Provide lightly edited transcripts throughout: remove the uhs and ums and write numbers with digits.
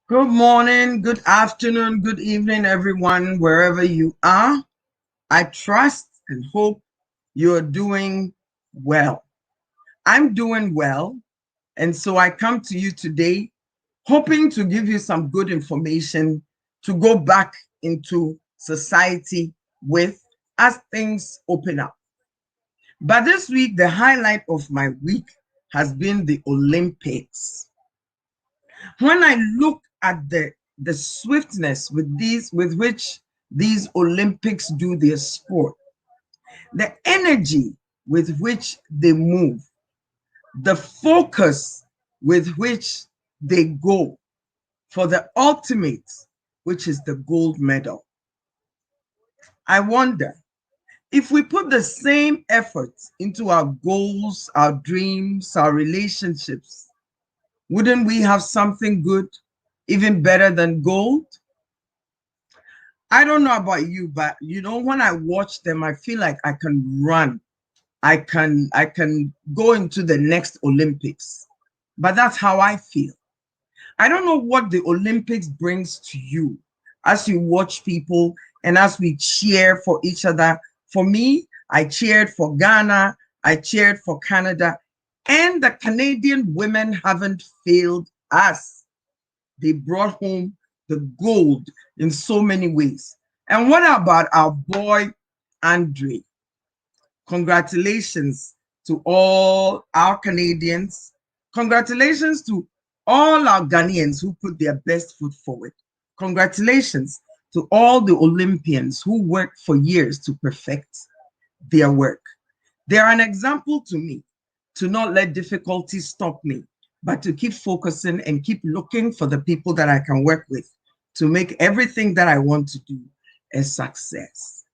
Good morning, good afternoon, good evening, everyone, wherever you are. I trust and hope you're doing well. I'm doing well, and so I come to you today hoping to give you some good information to go back into society with as things open up. But this week, the highlight of my week has been the Olympics. When I look at the swiftness with which these Olympics do their sport, the energy with which they move, the focus with which they go for the ultimate, which is the gold medal. I wonder if we put the same effort into our goals, our dreams, our relationships, wouldn't we have something good, even better than gold? I don't know about you, but when I watch them, I feel like I can run. I can go into the next Olympics. But that's how I feel. I don't know what the Olympics brings to you as you watch people and as we cheer for each other. For me, I cheered for Ghana, I cheered for Canada, and the Canadian women haven't failed us. They brought home the gold in so many ways. And what about our boy, Andre? Congratulations to all our Canadians. Congratulations to all our Ghanaians who put their best foot forward. Congratulations to all the Olympians who worked for years to perfect their work. They're an example to me to not let difficulties stop me, but to keep focusing and keep looking for the people that I can work with to make everything that I want to do a success.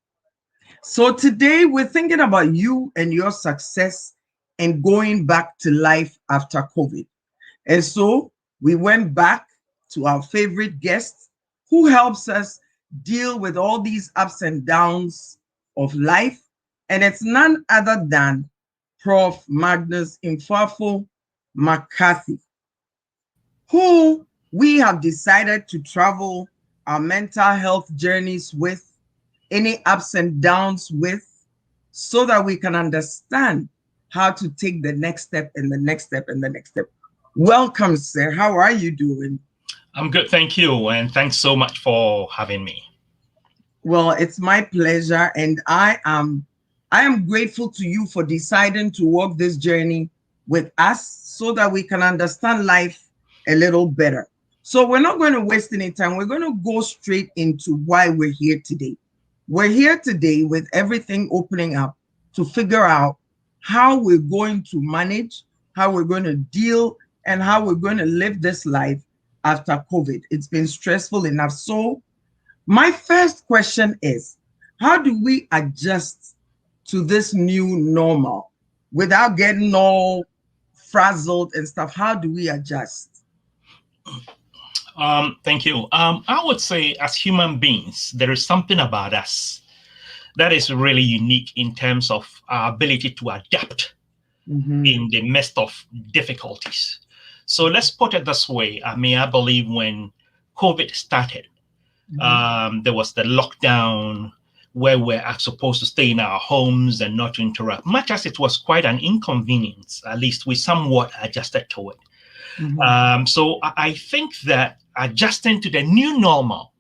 So today we're thinking about you and your success and going back to life after COVID. And so we went back to our favorite guest who helps us deal with all these ups and downs of life. And it's none other than Prof. Magnus Mfoafo M'Carthy, who we have decided to travel our mental health journeys with, any ups and downs with, so that we can understand how to take the next step and the next step and the next step. Welcome, sir. How are you doing? I'm good, thank you, and thanks so much for having me. Well, it's my pleasure, and I am grateful to you for deciding to walk this journey with us so that we can understand life a little better. So we're not going to waste any time. We're going to go straight into why we're here today. We're here today with everything opening up to figure out how we're going to manage, how we're going to deal, and how we're going to live this life after COVID. It's been stressful enough. So my first question is, how do we adjust to this new normal without getting all frazzled and stuff? How do we adjust? Thank you. I would say, as human beings, there is something about us that is really unique in terms of our ability to adapt Mhm. in the midst of difficulties. So let's put it this way. I believe when COVID started, Mhm. there was the lockdown where we're supposed to stay in our homes and not to interact. Much as it was quite an inconvenience, at least we somewhat adjusted to it. Mhm. So I think that adjusting to the new normal,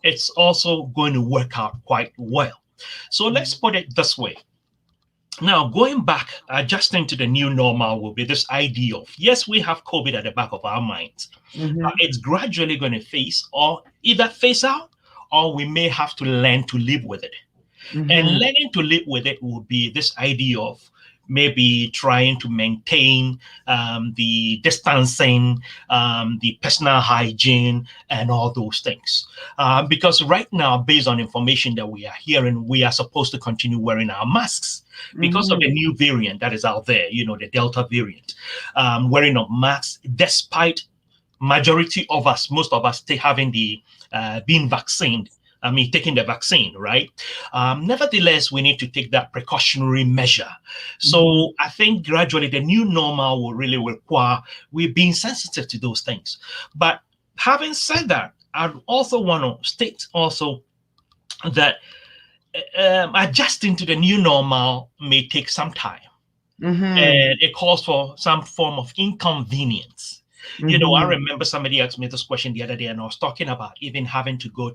it's also going to work out quite well. So let's put it this way. Now, going back, adjusting to the new normal will be this idea of, yes, we have COVID at the back of our minds. Mhm. It's gradually going to phase or either phase out, or we may have to learn to live with it. And Mhm. learning to live with it would be this idea of maybe trying to maintain the distancing, the personal hygiene, and all those things. Because right now, based on information that we are hearing, we are supposed to continue wearing our masks because of the Mhm. new variant that is out there, the Delta variant. Wearing of masks, despite majority of us, most of us, having the being vaccinated. Taking the vaccine, right? Nevertheless, we need to take that precautionary measure. Mhm. So I think gradually the new normal will really require we being sensitive to those things. But Having said that, I also want to state also that adjusting to the new normal may take some time, Mm-hmm. and it calls for some form of inconvenience. I Mm-hmm. remember somebody asked me this question the other day, and I was talking about even having to go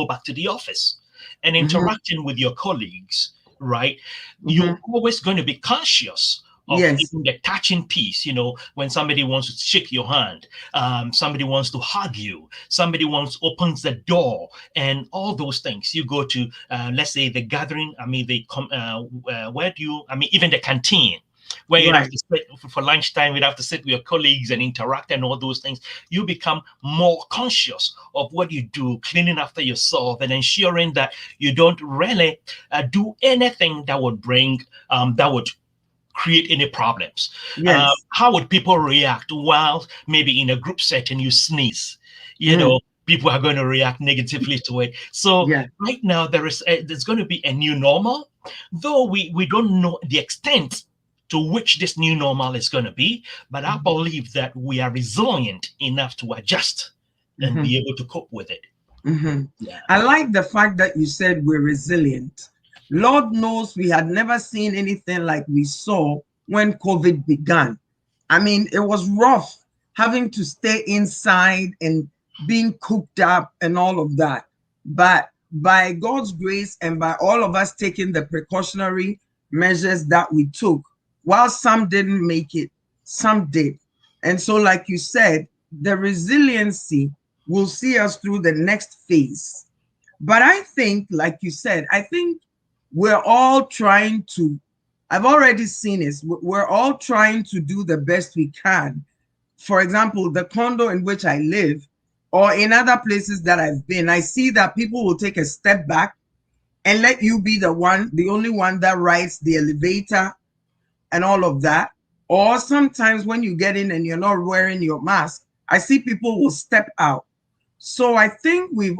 back to the office and Mm-hmm. interacting with your colleagues, right? You're Mm-hmm. always going to be conscious of Yes. even the touching piece. When somebody wants to shake your hand, somebody wants to hug you, somebody wants opens the door, and all those things. You go to, let's say, the gathering. I mean, where do you? I mean, even the canteen, where you'd have Right. to sit for lunchtime, you'd have to sit with your colleagues and interact and all those things. You become more conscious of what you do, cleaning after yourself and ensuring that you don't really do anything that would that would create any problems. Yes. How would people react while maybe in a group setting you sneeze? You Mm-hmm. know, people are going to react negatively to it. So Yes. right now there's going to be a new normal, though we don't know the extent to which this new normal is going to be. But I believe that we are resilient enough to adjust and Mm-hmm. be able to cope with it. Mm-hmm. Yeah. I like the fact that you said we're resilient. Lord knows we had never seen anything like we saw when COVID began. I mean, it was rough having to stay inside and being cooped up and all of that. But by God's grace and by all of us taking the precautionary measures that we took, while some didn't make it, some did. And so, like you said, the resiliency will see us through the next phase. But I think, like you said, I think we're all trying to, I've already seen this, we're all trying to do the best we can. For example, the condo in which I live, or in other places that I've been, I see that people will take a step back and let you be the only one that rides the elevator and all of that. Or sometimes when you get in and you're not wearing your mask, I see people will step out. So I think we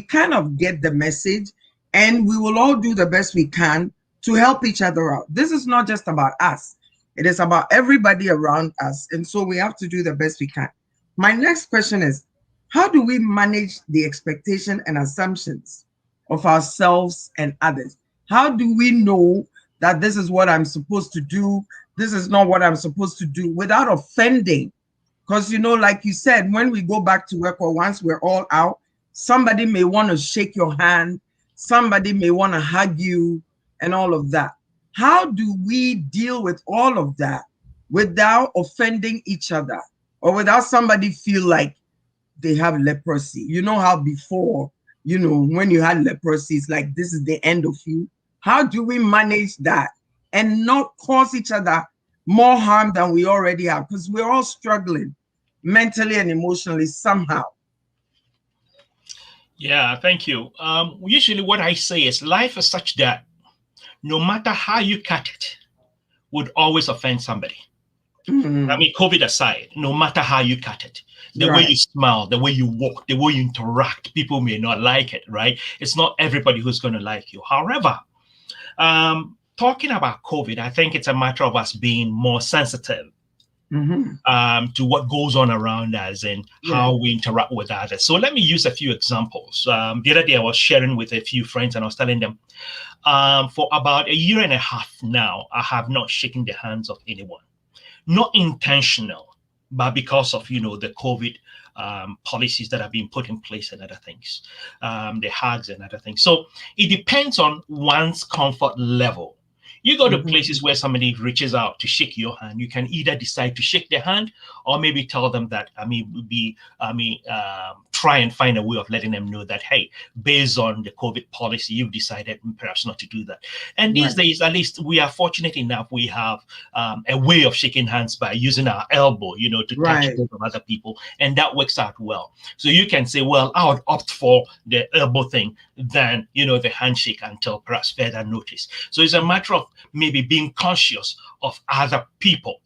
kind of get the message, and we will all do the best we can to help each other out. This is not just about us. It is about everybody around us. And so we have to do the best we can. My next question is, how do we manage the expectation and assumptions of ourselves and others? How do we know that this is what I'm supposed to do? This is not what I'm supposed to do without offending? Because, like you said, when we go back to work or once we're all out, somebody may want to shake your hand, somebody may want to hug you, and all of that. How do we deal with all of that without offending each other or without somebody feel like they have leprosy? You know how before, when you had leprosy, it's like this is the end of you. How do we manage that and not cause each other more harm than we already have? Because we're all struggling mentally and emotionally somehow. Yeah, thank you. Usually, what I say is life is such that no matter how you cut it, would always offend somebody. I Mm, mean, COVID aside, no matter how you cut it, the way you right. smile, the way you walk, the way you interact, people may not like it, right? It's not everybody who's going to like you. However, talking about COVID, I think it's a matter of us being more sensitive Mm-hmm. to what goes on around us and Yeah. how we interact with others. So let me use a few examples. The other day, I was sharing with a few friends and I was telling them, for about a year and a half now, I have not shaken the hands of anyone. Not intentional, but because of the COVID policies that have been put in place and other things, the hugs and other things. So it depends on one's comfort level. You go to Mm-hmm. places where somebody reaches out to shake your hand. You can either decide to shake their hand, or maybe tell them that try and find a way of letting them know that, hey, based on the COVID policy, you've decided perhaps not to do that. And these Right. days, at least, we are fortunate enough. We have a way of shaking hands by using our elbow, to touch Right. both of other people, and that works out well. So you can say, well, I would opt for the elbow thing than the handshake until perhaps further notice. So it's a matter of maybe being conscious of other people.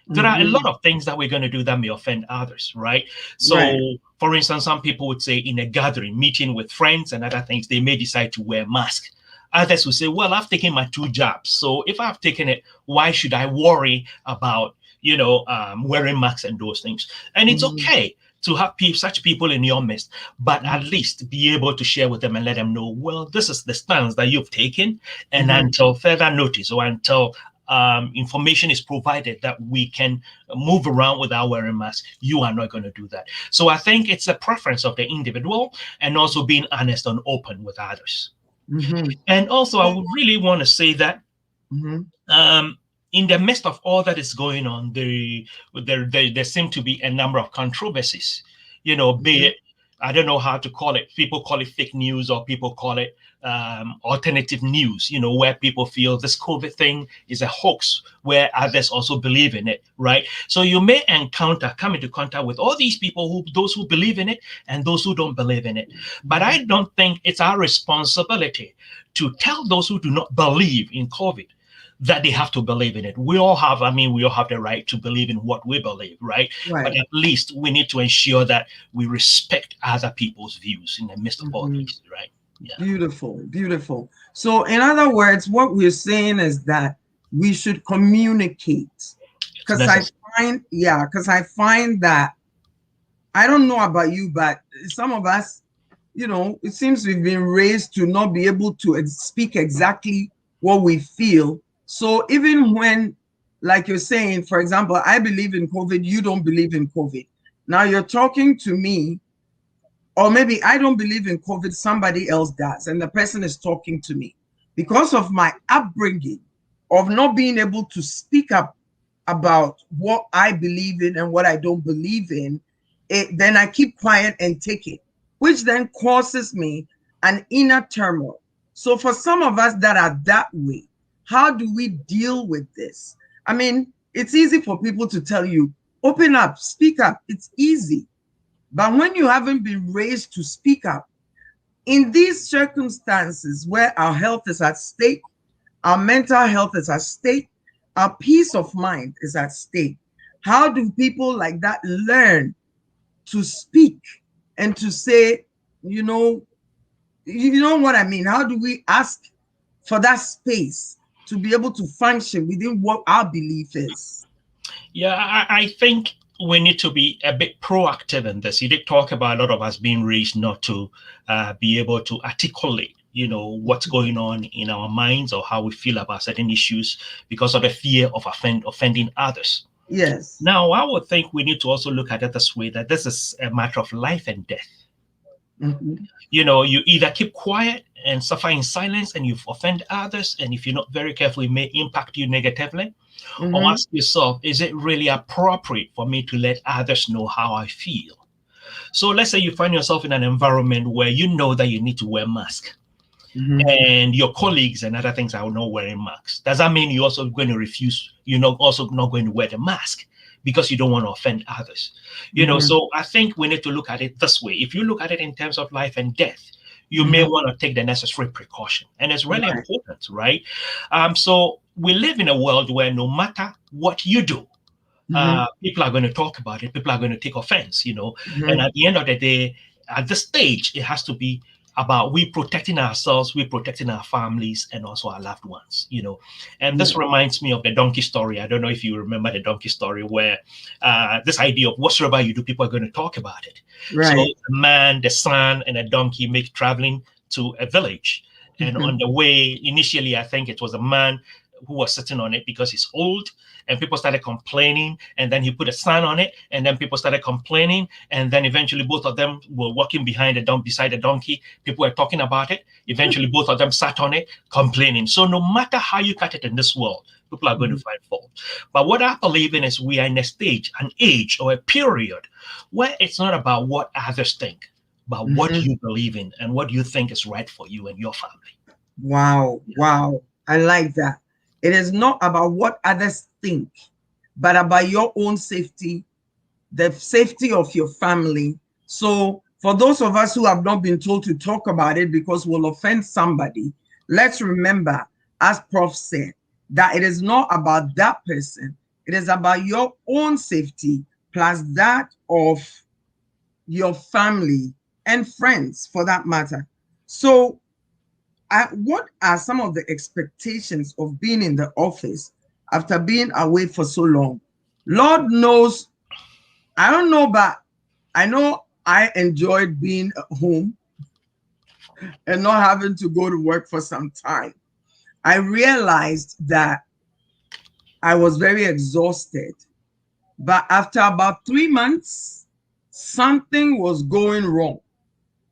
There are a lot Mm-hmm. of things that we're going to do that may offend others, right? Right. So, for instance, some people would say in a gathering, meeting with friends and other things, they may decide to wear masks. Others will say, well, I've taken my 2 jabs. So if I've taken it, why should I worry about, wearing masks and those things? And it's Mm-hmm. okay to have such people in your midst, but at least be able to share with them and let them know, well, this is the stance that you've taken. And until further notice or until information is provided that we can move around without wearing masks, you are not going to do that. So I think it's a preference of the individual and also being honest and open with others. And also, I would really want to say that in the midst of all that is going on, there seem to be a number of controversies, be it, I don't know how to call it. People call it fake news, or people call it alternative news, where people feel this COVID thing is a hoax, where others also believe in it, right? So you may come into contact with all these people, those who believe in it and those who don't believe in it. But I don't think it's our responsibility to tell those who do not believe in COVID that they have to believe in it. We all have the right to believe in what we believe, right? But at least we need to ensure that we respect other people's views in the midst of all this, right? Yeah. Beautiful, beautiful. So in other words, what we're saying is that we should communicate. Because I find that, I don't know about you, but some of us, it seems we've been raised to not be able to speak exactly what we feel. So even when, like you're saying, for example, I believe in COVID, you don't believe in COVID. Now you're talking to me, or maybe I don't believe in COVID, somebody else does, and the person is talking to me. Because of my upbringing of not being able to speak up about what I believe in and what I don't believe in, then I keep quiet and take it, which then causes me an inner turmoil. So for some of us that are that way, how do we deal with this? I mean, it's easy for people to tell you, open up, speak up. It's easy. But when you haven't been raised to speak up, in these circumstances where our health is at stake, our mental health is at stake, our peace of mind is at stake, how do people like that learn to speak and to say, you know what I mean? How do we ask for that space to be able to function within what our belief is? Yeah, I think we need to be a bit proactive in this. You did talk about a lot of us being raised not to be able to articulate, what's going on in our minds or how we feel about certain issues because of the fear of offending others. Yes. Now, I would think we need to also look at it this way, that this is a matter of life and death. You either keep quiet and suffer in silence and you offend others, and if you're not very careful, it may impact you negatively. Or ask yourself, is it really appropriate for me to let others know how I feel? So let's say you find yourself in an environment where you know that you need to wear a mask, and your colleagues and other things are not wearing masks. Does that mean you're also going to refuse? You're not also not going to wear the mask because you don't want to offend others? So I think we need to look at it this way. If you look at it in terms of life and death, you may want to take the necessary precaution. And it's really important, right? So we live in a world where no matter what you do, people are going to talk about it. People are going to take offense, And at the end of the day, at this stage, it has to be about we protecting ourselves, we protecting our families, and also our loved ones, And this reminds me of the donkey story. I don't know if you remember the donkey story, where this idea of whatsoever you do, people are going to talk about it. Right. So the man, the son, and a donkey make traveling to a village. And on the way, initially, I think it was a man who was sitting on it because he's old, and people started complaining, and then he put a sign on it, and then people started complaining, and then eventually both of them were walking beside the donkey. People were talking about it. Eventually both of them sat on it, complaining. So no matter how you cut it in this world, people are going to find fault. But what I believe in is we are in a stage, an age, or a period where it's not about what others think, but what you believe in and what you think is right for you and your family. Wow. I like that. It is not about what others think, but about your own safety, the safety of your family. So for those of us who have not been told to talk about it because we'll offend somebody, let's remember, as Prof said, that it is not about that person. It is about your own safety plus that of your family and friends, for that matter. So what are some of the expectations of being in the office after being away for so long? Lord knows, I don't know, but I know I enjoyed being at home and not having to go to work for some time. I realized that I was very exhausted. But after about 3 months, something was going wrong,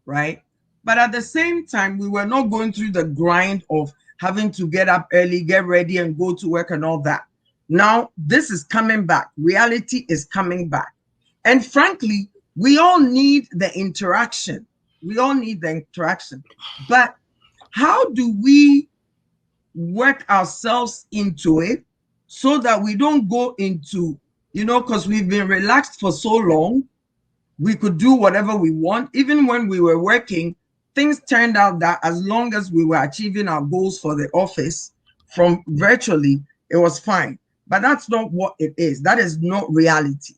right? But at the same time, we were not going through the grind of having to get up early, get ready, and go to work and all that. Now, this is coming back. Reality is coming back. And frankly, we all need the interaction. We all need the interaction. But how do we work ourselves into it so that we don't go into, because we've been relaxed for so long, we could do whatever we want. Even when we were working, things turned out that as long as we were achieving our goals for the office from virtually, it was fine. But that's not what it is. That is not reality.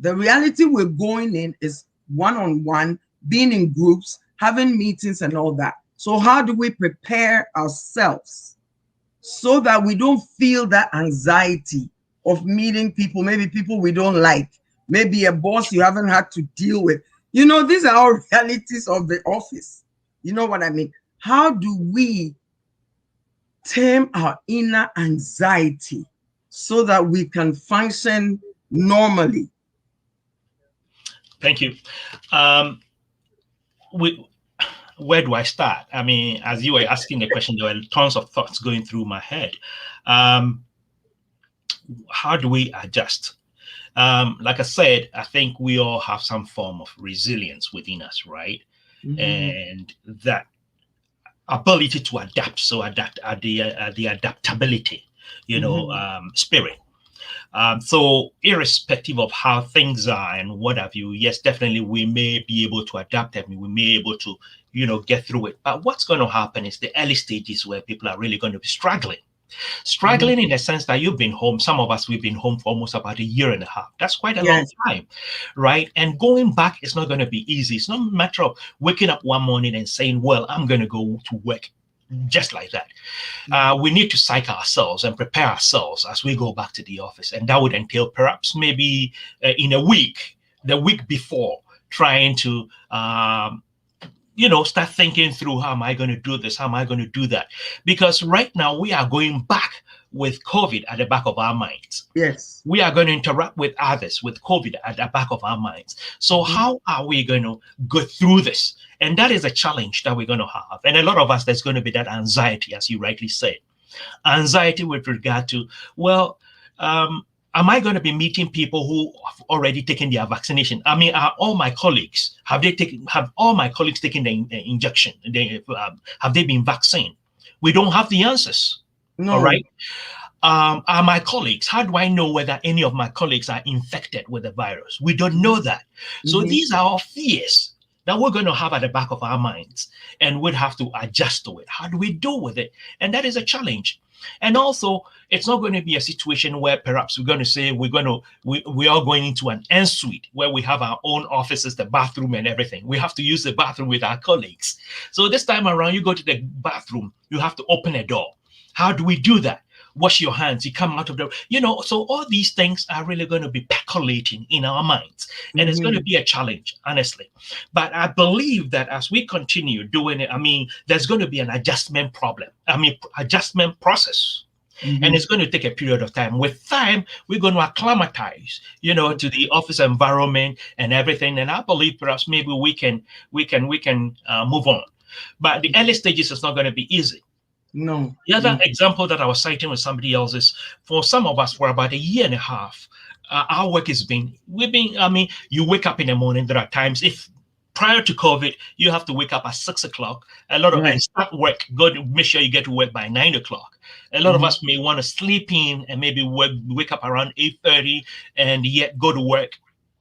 The reality we're going in is one-on-one, being in groups, having meetings and all that. So how do we prepare ourselves so that we don't feel that anxiety of meeting people, maybe people we don't like, maybe a boss you haven't had to deal with? These are all realities of the office. You know what I mean? How do we tame our inner anxiety so that we can function normally? Thank you. Where do I start? I mean, as you were asking the question, there were tons of thoughts going through my head. How do we adjust? Like I said, I think we all have some form of resilience within us, right? Mm-hmm. And that ability to adapt, the adaptability, spirit. So irrespective of how things are and what have you, yes, definitely we may be able to adapt them. We may be able to, get through it. But what's going to happen is the early stages where people are really going to be struggling in the sense that you've been home. Some of us, we've been home for almost about 1.5 years. That's quite a long time, right? And going back is not going to be easy. It's not a matter of waking up one morning and saying, well, I'm going to go to work just like that. We need to psych ourselves and prepare ourselves as we go back to the office. And that would entail perhaps maybe in a week, the week before, trying to start thinking through, how am I going to do this? How am I going to do that? Because right now we are going back with COVID at the back of our minds. Yes. We are going to interact with others with COVID at the back of our minds. So how are we going to go through this? And that is a challenge that we're going to have. And a lot of us, there's going to be that anxiety, as you rightly said. Anxiety with regard to, am I going to be meeting people who have already taken their vaccination? I mean, have all my colleagues taken the injection? Have they been vaccinated? We don't have the answers. No. All right. Are my colleagues? How do I know whether any of my colleagues are infected with the virus? We don't know that. So these are all fears that we're going to have at the back of our minds, and we'd have to adjust to it. How do we deal with it? And that is a challenge. And also, it's not going to be a situation where perhaps we're going to say we are going into an ensuite where we have our own offices, the bathroom and everything. We have to use the bathroom with our colleagues. So this time around, you go to the bathroom, you have to open a door. How do we do that? Wash your hands, you come out of the, so all these things are really going to be percolating in our minds. And it's going to be a challenge, honestly. But I believe that as we continue doing it, there's going to be an adjustment process. And it's going to take a period of time. With time, we're going to acclimatize, to the office environment and everything. And I believe perhaps maybe we can move on. But the early stages is not going to be easy. No. The other example that I was citing with somebody else is, for some of us, for about 1.5 years, our work has been, you wake up in the morning. There are times, if prior to COVID, you have to wake up at 6 o'clock, and start work, make sure you get to work by 9 o'clock. A lot of us may want to sleep in and maybe wake up around 8:30 and yet go to work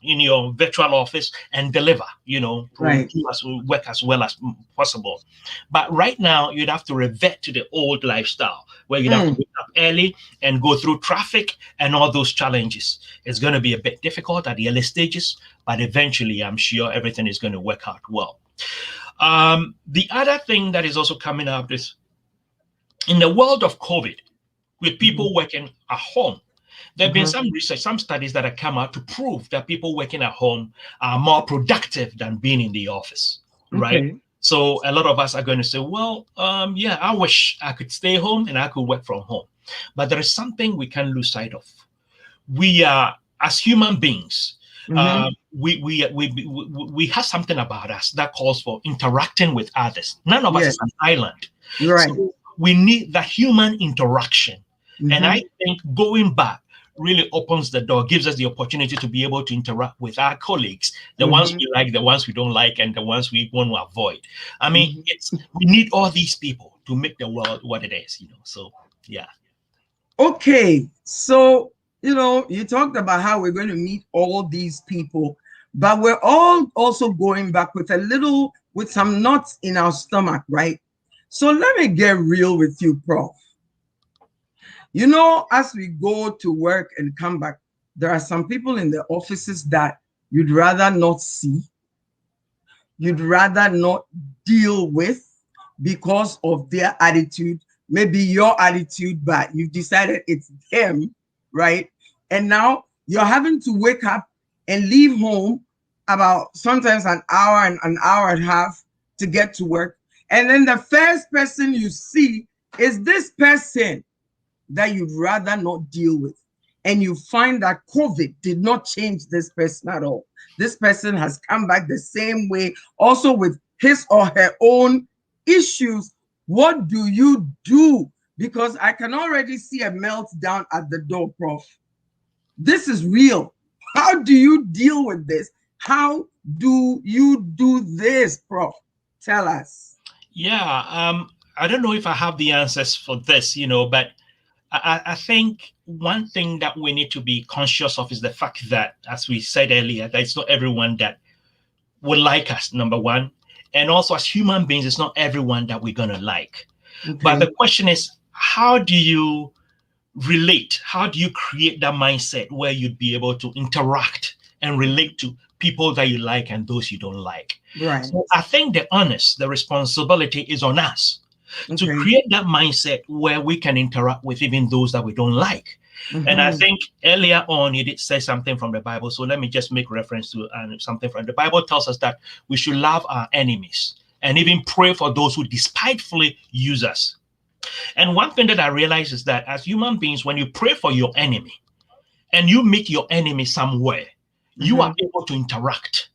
in your virtual office and deliver, work as well as possible. But right now, you'd have to revert to the old lifestyle where you'd have to wake up early and go through traffic and all those challenges. It's going to be a bit difficult at the early stages, but eventually, I'm sure everything is going to work out well. The other thing that is also coming up is, in the world of COVID, with people working at home, There have been Uh-huh. some research, some studies that have come out to prove that people working at home are more productive than being in the office, right? Okay. So a lot of us are going to say, well, yeah, I wish I could stay home and I could work from home. But there is something we can't lose sight of. We are, as human beings, Mm-hmm. we have something about us that calls for interacting with others. None of us Yes. is an island. Right. So we need the human interaction. And Mm-hmm. I think going back really opens the door, gives us the opportunity to be able to interact with our colleagues, the ones Mm-hmm. we like, the ones we don't like, and the ones we want to avoid. I mean, Mm-hmm. we need all these people to make the world what it is, So yeah. Okay. So, you talked about how we're going to meet all these people, but we're all also going back with some knots in our stomach, right? So let me get real with you, Prof. As we go to work and come back, there are some people in the offices that you'd rather not see, you'd rather not deal with because of their attitude, maybe your attitude, but you've decided it's them, right? And now you're having to wake up and leave home about sometimes an hour and an hour and a half to get to work. And then the first person you see is this person that you'd rather not deal with. And you find that COVID did not change this person at all. This person has come back the same way, also with his or her own issues. What do you do? Because I can already see a meltdown at the door, Prof. This is real. How do you deal with this? How do you do this, Prof? Tell us. Yeah, I don't know if I have the answers for this, but I think one thing that we need to be conscious of is the fact that, as we said earlier, that it's not everyone that will like us, number one. And also, as human beings, it's not everyone that we're going to like. But Okay. the question is, how do you relate? How do you create that mindset where you'd be able to interact and relate to people that you like and those you don't like? Right. So I think the responsibility is on us to Okay. create that mindset where we can interact with even those that we don't like. And I Mm-hmm. think earlier on, you did say something from the Bible. So let me just make reference to something from the Bible tells us that we should love our enemies and even pray for those who despitefully use us. And one thing that I realize is that as human beings, when you pray for your enemy and you meet your enemy somewhere, you Mm-hmm. are able to interact.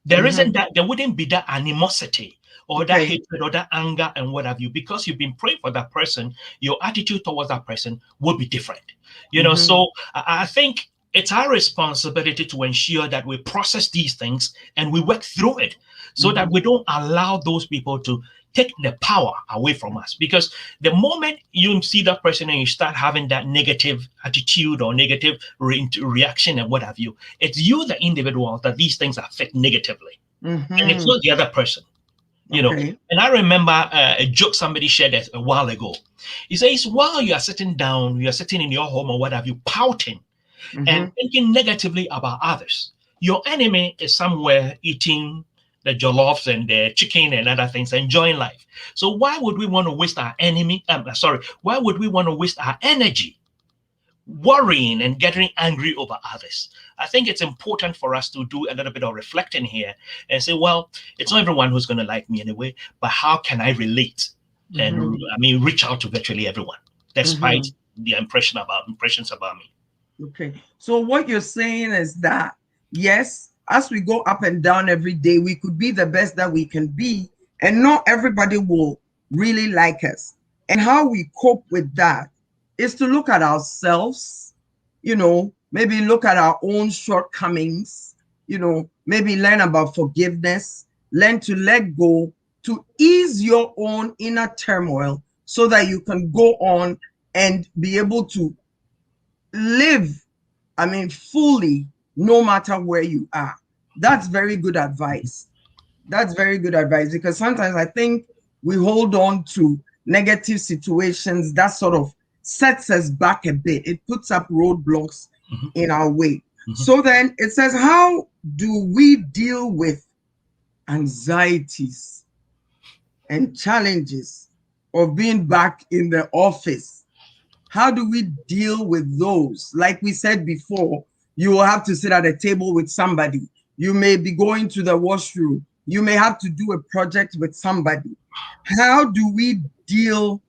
Mm-hmm. There wouldn't be that animosity or that Okay. hatred or that anger and what have you, because you've been praying for that person. Your attitude towards that person will be different. Mm-hmm. So I think it's our responsibility to ensure that we process these things and we work through it so that Mm-hmm. we don't allow those people to take the power away from us. Because the moment you see that person and you start having that negative attitude or negative reaction and what have you, it's you, the individual, that these things affect negatively. And it's Mm-hmm. not the other person, you know. Okay. And I remember a joke somebody shared a while ago. He says, while you are sitting down, you are sitting in your home or what have you, pouting Mm-hmm. and thinking negatively about others, your enemy is somewhere eating the jollofs and the chicken and other things, enjoying life. So why would we want to waste our enemy? Why would we want to waste our energy worrying and getting angry over others? I think it's important for us to do a little bit of reflecting here and say, well, it's not everyone who's going to like me anyway, but how can I relate and Mm-hmm. reach out to virtually everyone, despite Mm-hmm. the impressions about me. Okay. So what you're saying is that, yes, as we go up and down every day, we could be the best that we can be, and not everybody will really like us. And how we cope with that is to look at ourselves, maybe look at our own shortcomings, maybe learn about forgiveness, learn to let go, to ease your own inner turmoil so that you can go on and be able to live, fully, no matter where you are. That's very good advice. That's very good advice, because sometimes I think we hold on to negative situations that sort of sets us back a bit. It puts up roadblocks Mhm, in our way. mhm. So then it says, how do we deal with anxieties and challenges of being back in the office? How do we deal with those? Like we said before, you will have to sit at a table with somebody. You may be going to the washroom. You may have to do a project with somebody. How do we deal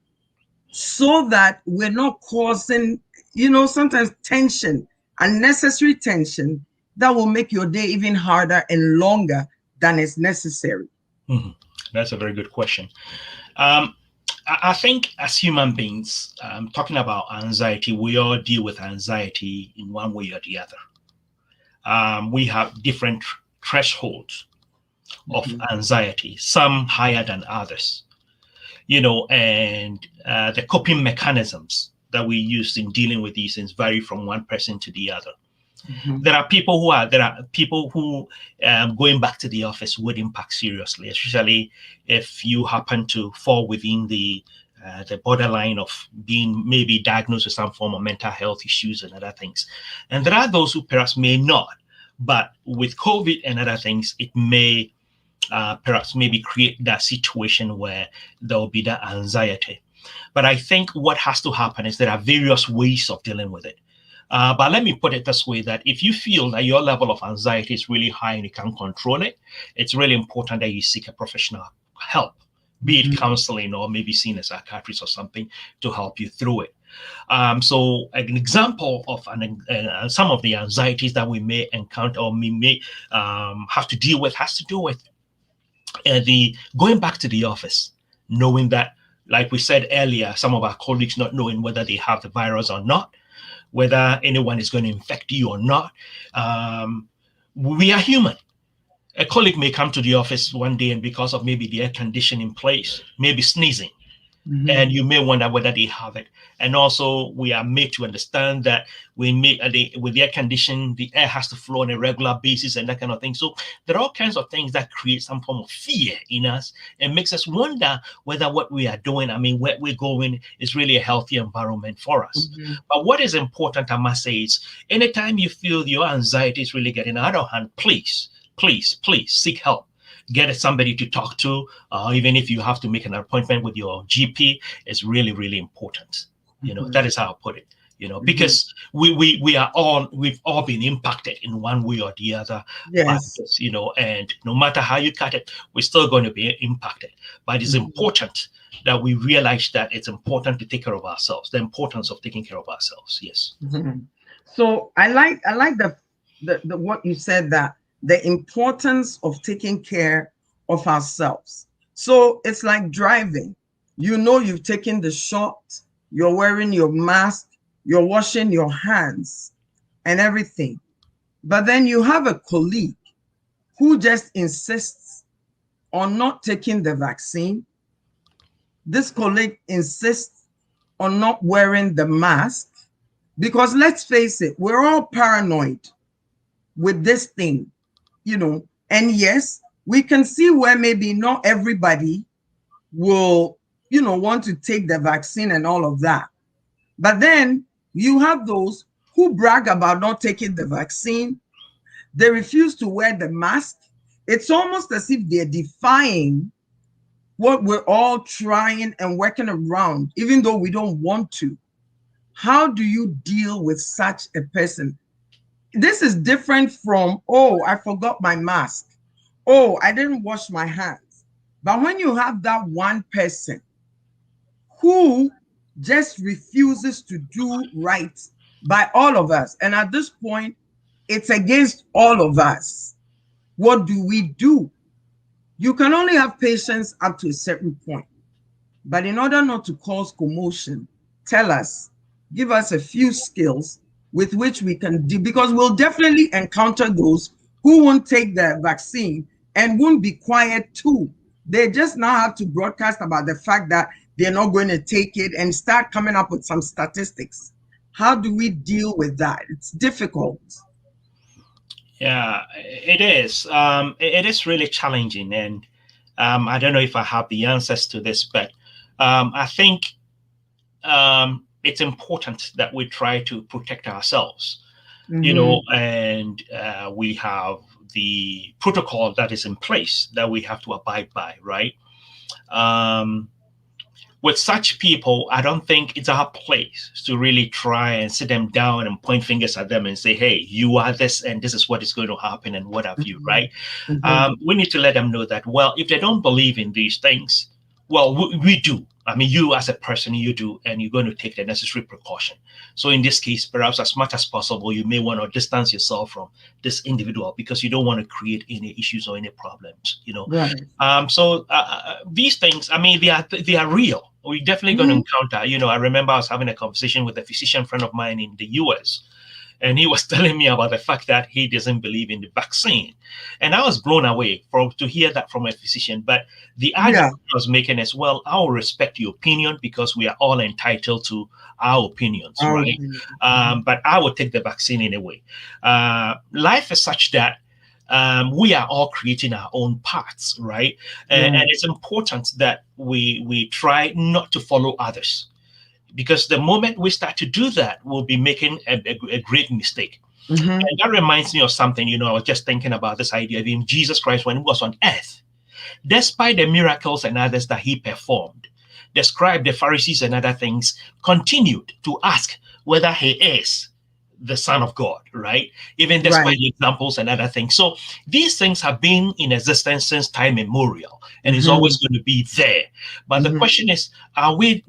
so that we're not causing, sometimes tension, unnecessary tension that will make your day even harder and longer than is necessary? Mhm. That's a very good question. Um, I think as human beings, talking about anxiety, we all deal with anxiety in one way or the other. We have different thresholds of Mhm. anxiety, some higher than others, and the coping mechanisms that we use in dealing with these things vary from one person to the other. Mhm. There are people who going back to the office would impact seriously, especially if you happen to fall within the borderline of being maybe diagnosed with some form of mental health issues and other things. And there are those who perhaps may not, but with COVID and other things, it may perhaps maybe create that situation where there will be that anxiety. But I think what has to happen is there are various ways of dealing with it. But let me put it this way, that if you feel that your level of anxiety is really high and you can't control it, it's really important that you seek a professional help, be it Mhm. counseling or maybe seeing a psychiatrist or something to help you through it. So an example of some of the anxieties that we may encounter or we may have to deal with has to do with the going back to the office, knowing that, like we said earlier, some of our colleagues not knowing whether they have the virus or not, whether anyone is going to infect you or not. We are human. A colleague may come to the office one day and because of maybe the air conditioning in place, maybe sneezing, Mhm. and you may wonder whether they have it. And also, we are made to understand that with the air condition, the air has to flow on a regular basis and that kind of thing. So there are all kinds of things that create some form of fear in us and makes us wonder whether what we are doing, I mean, where we're going, is really a healthy environment for us. Mhm. But what is important, I must say, is anytime you feel your anxiety is really getting out of hand, please, please, please seek help. Get somebody to talk to, even if you have to make an appointment with your GP, is really, really important. Mhm. That is how I put it. Mhm. Because we've all been impacted in one way or the other by Yes. this, and no matter how you cut it, we're still going to be impacted. But it's Mhm. important that we realize that it's important to take care of ourselves, the importance of taking care of ourselves. Yes. Mhm. So I like the what you said, that the importance of taking care of ourselves. So it's like driving. You've taken the shot, you're wearing your mask, you're washing your hands and everything. But then you have a colleague who just insists on not taking the vaccine. This colleague insists on not wearing the mask because let's face it, we're all paranoid with this thing. And yes, we can see where maybe not everybody will, want to take the vaccine and all of that. But then you have those who brag about not taking the vaccine. They refuse to wear the mask. It's almost as if they're defying what we're all trying and working around, even though we don't want to. How do you deal with such a person? This is different from, oh, I forgot my mask. Oh, I didn't wash my hands. But when you have that one person who just refuses to do right by all of us, and at this point, it's against all of us, what do we do? You can only have patience up to a certain point. But in order not to cause commotion, tell us, give us a few skills with which we can do, because we'll definitely encounter those who won't take the vaccine and won't be quiet too. They just now have to broadcast about the fact that they're not going to take it and start coming up with some statistics. How do we deal with that? It's difficult. Yeah, it is. It is really challenging, and I don't know if I have the answers to this, but I think it's important that we try to protect ourselves, Mm-hmm. and we have the protocol that is in place that we have to abide by, right? Um, with such people, I don't think it's our place to really try and sit them down and point fingers at them and say, hey, you are this and this is what is going to happen and what have you, Mhm. right? Mhm. We need to let them know that, well, if they don't believe in these things, well, we do. I mean, you as a person, you do, and you're going to take the necessary precaution. So in this case, perhaps as much as possible, you may want to distance yourself from this individual because you don't want to create any issues or any problems, you know. Right. These things, I mean, they are real. We're definitely going to Mhm. encounter. I remember I was having a conversation with a physician friend of mine in the U.S. and he was telling me about the fact that he doesn't believe in the vaccine, and I was blown away to hear that from a physician. But the argument Yeah. I was making is, well, I will respect your opinion because we are all entitled to our opinions, Our right? opinion. Mhm. But I will take the vaccine anyway. Life is such that we are all creating our own paths, right? And Right. it's important that we try not to follow others, because the moment we start to do that, we'll be making a great mistake. Mhm. And that reminds me of something. I was just thinking about this idea of him, Jesus Christ, when he was on earth, despite the miracles and others that he performed, the scribe, the Pharisees, and other things continued to ask whether he is the Son of God, right? Even despite Right. the examples and other things. So these things have been in existence since time immemorial and is always Mhm. going to be there. But the Mhm. question is,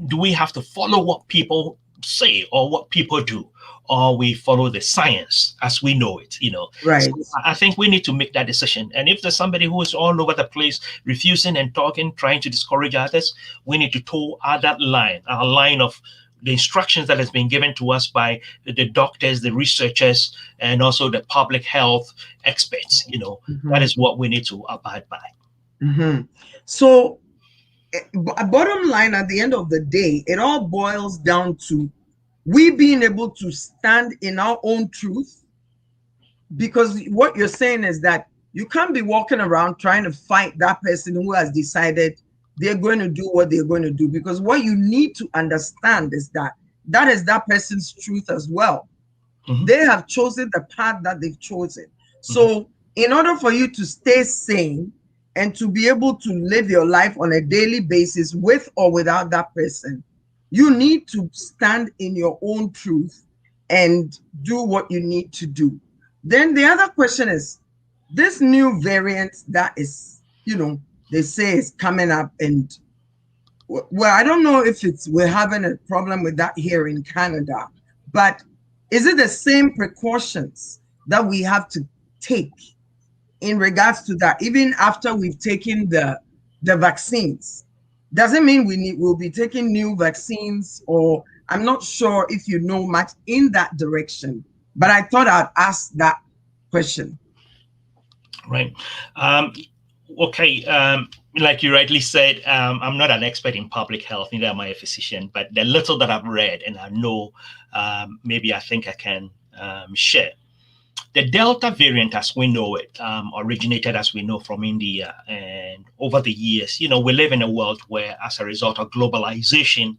do we have to follow what people say or what people do? Or we follow the science as we know it, So Right. I think we need to make that decision. And if there's somebody who is all over the place, refusing and talking, trying to discourage others, we need to toe that line, our line of the instructions that has been given to us by the doctors, the researchers, and also the public health experts. That Mhm. is what we need to abide by. Mhm. So, bottom line, at the end of the day, it all boils down to we being able to stand in our own truth, because what you're saying is that you can't be walking around trying to fight that person who has decided they're going to do what they're going to do, because what you need to understand is that that is that person's truth as well. Hmm. They have chosen the path that they've chosen. Hmm. So in order for you to stay sane and to be able to live your life on a daily basis with or without that person, you need to stand in your own truth and do what you need to do. Then the other question is, this new variant that is, they say is coming up, and well, I don't know if we're having a problem with that here in Canada, but is it the same precautions that we have to take in regards to that, even after we've taken the vaccines? Does it mean we'll be taking new vaccines, or I'm not sure if you know much in that direction, but I thought I'd ask that question. Right. Um, okay. Like you rightly said, I'm not an expert in public health, neither am I a physician, but the little that I've read and I know, maybe I think I can share. The Delta variant, as we know it, originated, as we know, from India. And over the years, we live in a world where, as a result of globalization,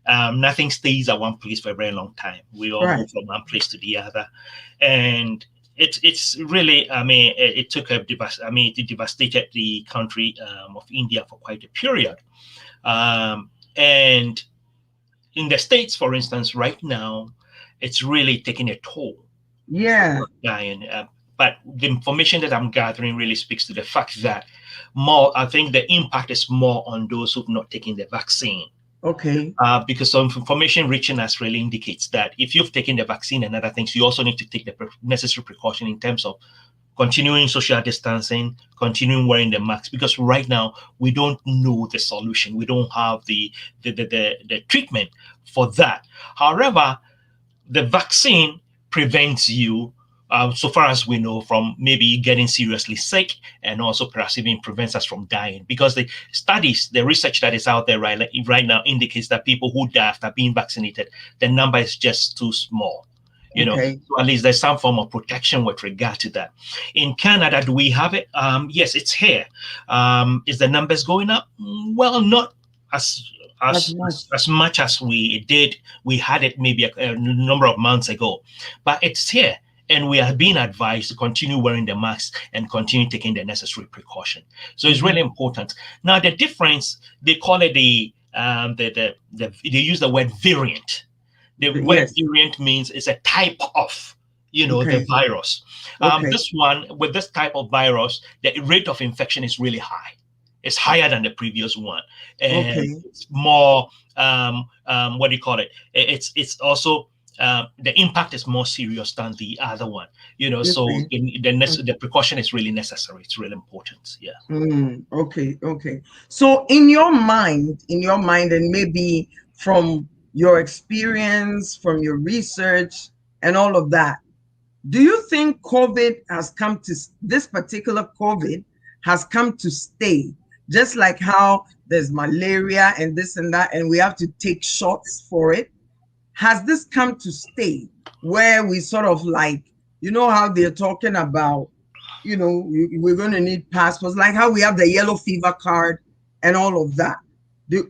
nothing stays at one place for a very long time. We all Right. move from one place to the other. And it's really, I mean, it took it devastated the country of India for quite a period. And in the States, for instance, right now, it's really taking a toll. Yeah. Dying. But the information that I'm gathering really speaks to the fact that more, I think the impact is more on those who've not taken the vaccine. Okay. Because some information reaching us really indicates that if you've taken the vaccine and other things, you also need to take the necessary precaution in terms of continuing social distancing, continuing wearing the mask, because right now we don't know the solution. We don't have the treatment for that. However, the vaccine prevents you, so far as we know, from maybe getting seriously sick, and also perhaps even prevents us from dying. Because the studies, the research that is out there right now indicates that people who die after being vaccinated, the number is just too small. Okay. So at least there's some form of protection with regard to that. In Canada, do we have it? Yes, it's here. Is the numbers going up? Well, not as As much. as much as we had it maybe a number of months ago, but it's here, and we are being advised to continue wearing the mask and continue taking the necessary precaution. So it's Mhm. really important. Now, the difference, they call it the they use the word variant. The word Yes. variant means it's a type of, the Okay. virus. Okay. This one, with this type of virus, the rate of infection is really high. It's higher than the previous one, and Okay. it's more, what do you call it? It's also, the impact is more serious than the other one. So Okay. the precaution is really necessary. It's really important. Yeah. Okay. Okay. So in your mind, and maybe from your experience, from your research, and all of that, do you think this particular COVID has come to stay? Just like how there's malaria and this and that, and we have to take shots for it. Has this come to stay where we sort of like, how they're talking about, we're going to need passports, like how we have the yellow fever card and all of that.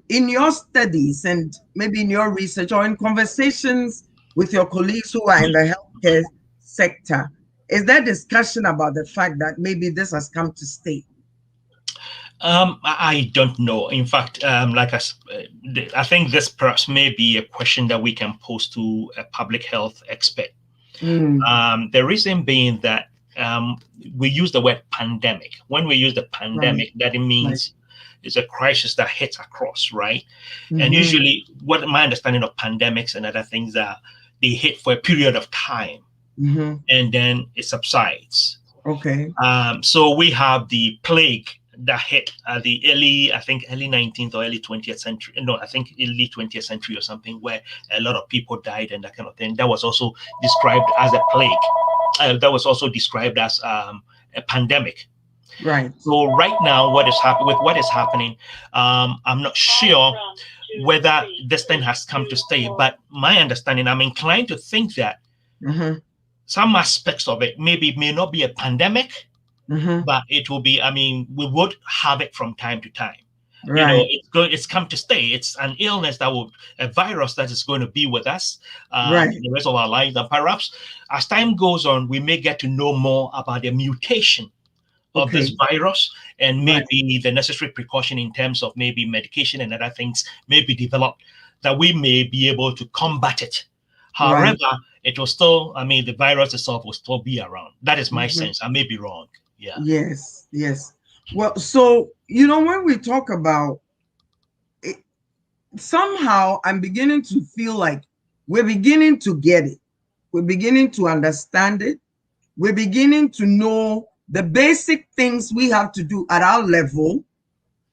In your studies and maybe in your research or in conversations with your colleagues who are in the healthcare sector, is there discussion about the fact that maybe this has come to stay? I don't know. In fact, I think this perhaps may be a question that we can pose to a public health expert. Mm, The reason being that, we use the word pandemic. When we use the right, pandemic, that it right. means it's a crisis that hits across, right? And Mm-hmm, usually, what my understanding of pandemics and other things are, they hit for a period of time mm-hmm. and then it subsides. Okay, So we have the plague that hit the I think early 19th or early 20th century. No, I think early 20th century or something, where a lot of people died and that kind of thing. That was also described as a plague. That was also described as a pandemic. right. So right now, what is happening, I'm not sure whether this thing has come to stay. But my understanding, I'm inclined to think that Mm-hmm, some aspects of it maybe may not be a pandemic, mm-hmm. but it will be. I mean, we would have it from time to time. Right, It's come to stay. It's an illness a virus that is going to be with us right. the rest of our lives. And perhaps as time goes on, we may get to know more about the mutation of this Okay, virus, and right, maybe the necessary precaution in terms of maybe medication and other things may be developed that we may be able to combat it. right. However, it will still, I mean, the virus itself will still be around. That is my Mm-hmm. sense. I may be wrong. Yeah. Yes, yes. Well, so, when we talk about it, somehow I'm beginning to feel like we're beginning to get it. We're beginning to understand it. We're beginning to know the basic things we have to do at our level,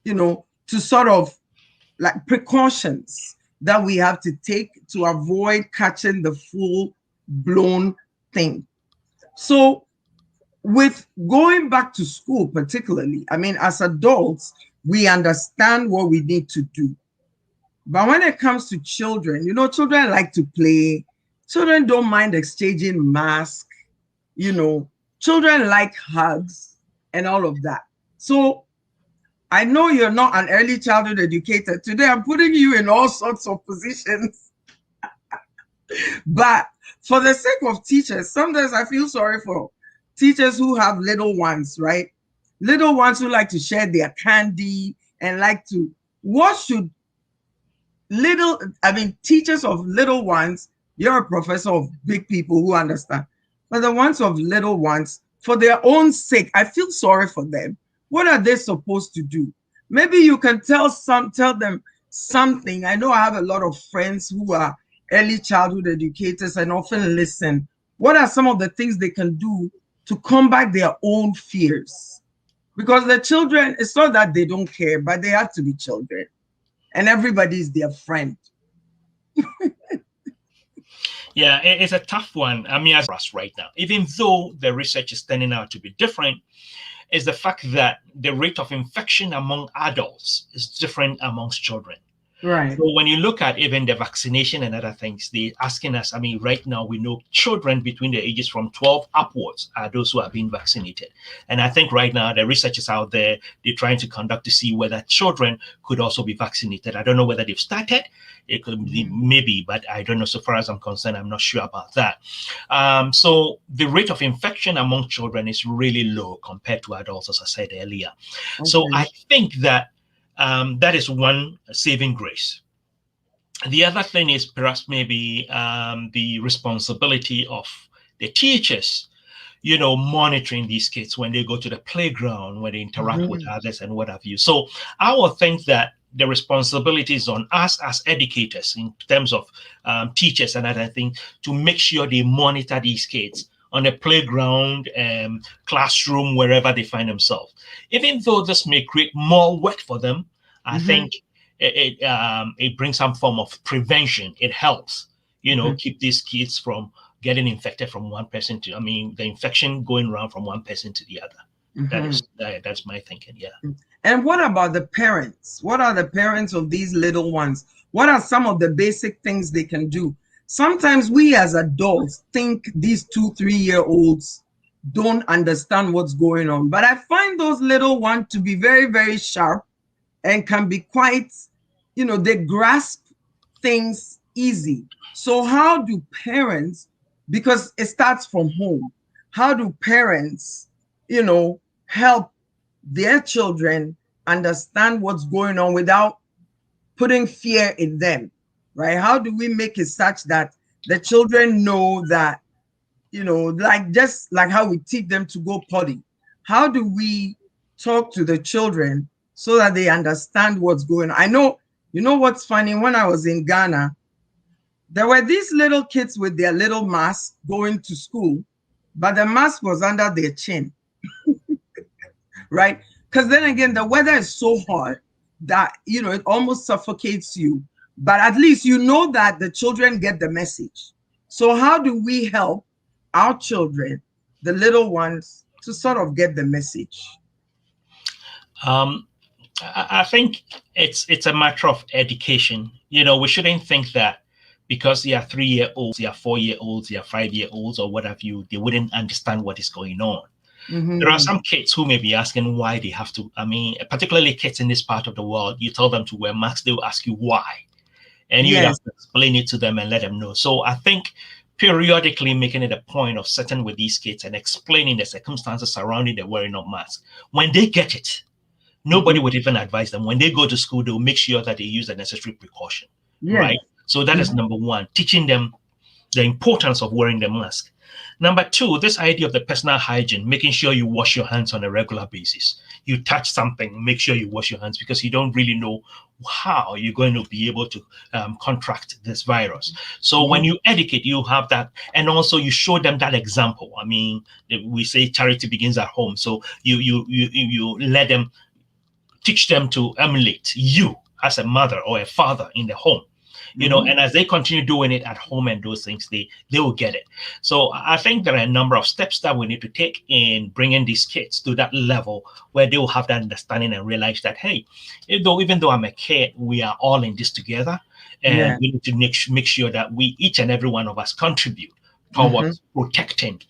to sort of like precautions that we have to take to avoid catching the full blown thing. So, with going back to school, particularly, I mean, as adults, we understand what we need to do. But when it comes to children, children like to play. Children don't mind exchanging masks, you know, children like hugs and all of that. So I know you're not an early childhood educator. Today I'm putting you in all sorts of positions. But for the sake of teachers, sometimes I feel sorry for teachers who have little ones, right? Little ones who like to share their candy and like to, what should teachers of little ones, you're a professor of big people who understand. But the ones of little ones, for their own sake, I feel sorry for them. What are they supposed to do? Maybe you can tell them something. I know I have a lot of friends who are early childhood educators and often listen. What are some of the things they can do to combat their own fears? Because the children, it's not that they don't care, but they have to be children and everybody is their friend. Yeah, it's a tough one. I mean, as for us right now, even though the research is turning out to be different, is the fact that the rate of infection among adults is different amongst children. Right. So when you look at even the vaccination and other things, they're asking us, I mean, right now we know children between the ages from 12 upwards are those who are being vaccinated. And I think right now the research is out there, they're trying to conduct to see whether children could also be vaccinated. I don't know whether they've started. It could be maybe, but I don't know. So far as I'm concerned, I'm not sure about that. So the rate of infection among children is really low compared to adults, as I said earlier. So Okay. I think that That is one saving grace. The other thing is perhaps maybe the responsibility of the teachers, monitoring these kids when they go to the playground, when they interact with Mhm. others and what have you. So I would think that the responsibility is on us as educators in terms of teachers and other things to make sure they monitor these kids on the playground, classroom, wherever they find themselves. Even though this may create more work for them, I Mhm. think it brings some form of prevention. It helps, Mhm. keep these kids from getting infected from one person to, I mean, the infection going around from one person to the other. Mhm. That's my thinking. Yeah. And what about the parents? What are the parents of these little ones? What are some of the basic things they can do? Sometimes we as adults think these 2, 3 year olds don't understand what's going on. But I find those little ones to be very, very sharp and can be quite, they grasp things easy. So, how do parents, because it starts from home, how do parents, help their children understand what's going on without putting fear in them, right? How do we make it such that the children know that, like just like how we teach them to go potty, how do we talk to the children so that they understand what's going on? I know, what's funny, when I was in Ghana, there were these little kids with their little mask going to school, but the mask was under their chin, right? Because then again, the weather is so hot that, it almost suffocates you. But at least you know that the children get the message. So, how do we help our children, the little ones, to sort of get the message? Um, I think it's a matter of education. We shouldn't think that because they are 3 year olds, they are 4 year olds, they are 5 year olds, or what have you, they wouldn't understand what is going on. There are Mm-hmm. some kids who may be asking why they have to. I mean, particularly kids in this part of the world, you tell them to wear masks, they will ask you why. And you'd have Yes. to explain it to them and let them know. So I think periodically making it a point of sitting with these kids and explaining the circumstances surrounding the wearing of masks. When they get it, nobody Mm-hmm. would even advise them. When they go to school, they'll make sure that they use the necessary precaution, Yes. right? So that is Mm-hmm. number one, teaching them the importance of wearing the mask. Number two, this idea of the personal hygiene, making sure you wash your hands on a regular basis. You touch something, make sure you wash your hands because you don't really know how you're going to be able to contract this virus. So when Mm-hmm. you educate, you have that, and also you show them that example. I mean, we say charity begins at home, so you let them teach them to emulate you as a mother or a father in the home, Mm-hmm. and as they continue doing it at home and those things, they will get it. So I think there are a number of steps that we need to take in bringing these kids to that level where they will have that understanding and realize that, hey, even though I'm a kid, we are all in this together, and Yeah. we need to make sure that we, each and every one of us, contribute Mm-hmm. towards protecting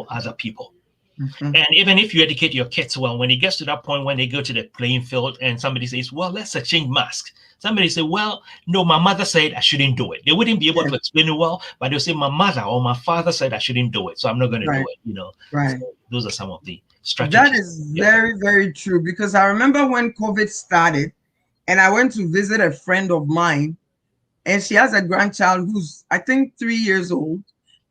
other people. Mm-hmm. And even if you educate your kids well, when it gets to that point when they go to the playing field and somebody says, well, let's exchange masks. Somebody say, well, no, my mother said I shouldn't do it. They wouldn't be able Yeah. to explain it well, but they'll say, my mother or my father said I shouldn't do it. So I'm not going to do Right. it. So Right. those are some of the That strategies. is Yeah. very, very true because I remember when COVID started and I went to visit a friend of mine and she has a grandchild who's, I think, 3 years old.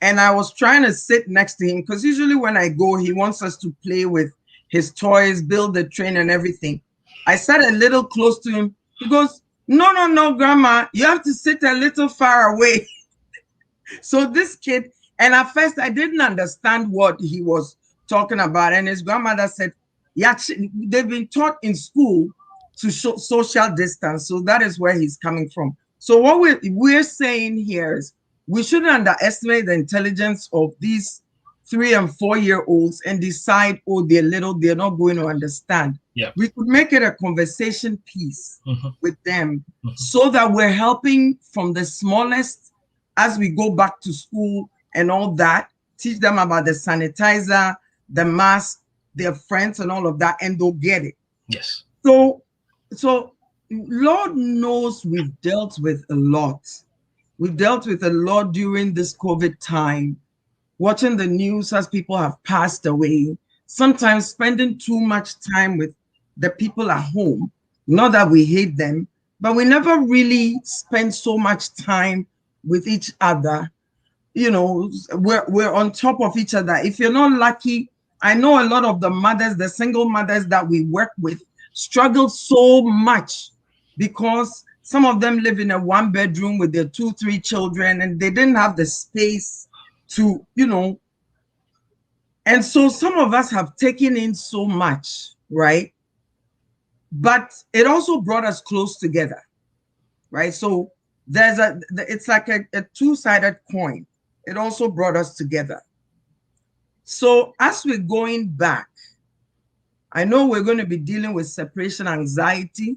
And I was trying to sit next to him because usually when I go, he wants us to play with his toys, build the train and everything. I sat a little close to him. He goes, no, no, no, grandma, you have to sit a little far away. So this kid, and at first I didn't understand what he was talking about. And his grandmother said, yeah, they've been taught in school to show social distance. So that is where he's coming from. So what we're saying here is we shouldn't underestimate the intelligence of these 3 and 4 year olds and decide, oh, they're little, they're not going to understand. Yeah. We could make it a conversation piece Hmm. with them Hmm. so that we're helping from the smallest as we go back to school and all that, teach them about the sanitizer, the mask, their friends, and all of that, and they'll get it. Yes. So, so Lord knows we've dealt with a lot. We've dealt with a lot during this COVID time, watching the news as people have passed away, sometimes spending too much time with the people at home. Not that we hate them, but we never really spend so much time with each other. You know, we're on top of each other. If you're not lucky, I know a lot of the mothers, the single mothers that we work with, struggle so much because some of them live in a one bedroom with their 2, 3 children, and they didn't have the space to, and so some of us have taken in so much, right? But it also brought us close together, right? So it's like a two-sided coin. It also brought us together. So as we're going back, I know we're going to be dealing with separation anxiety.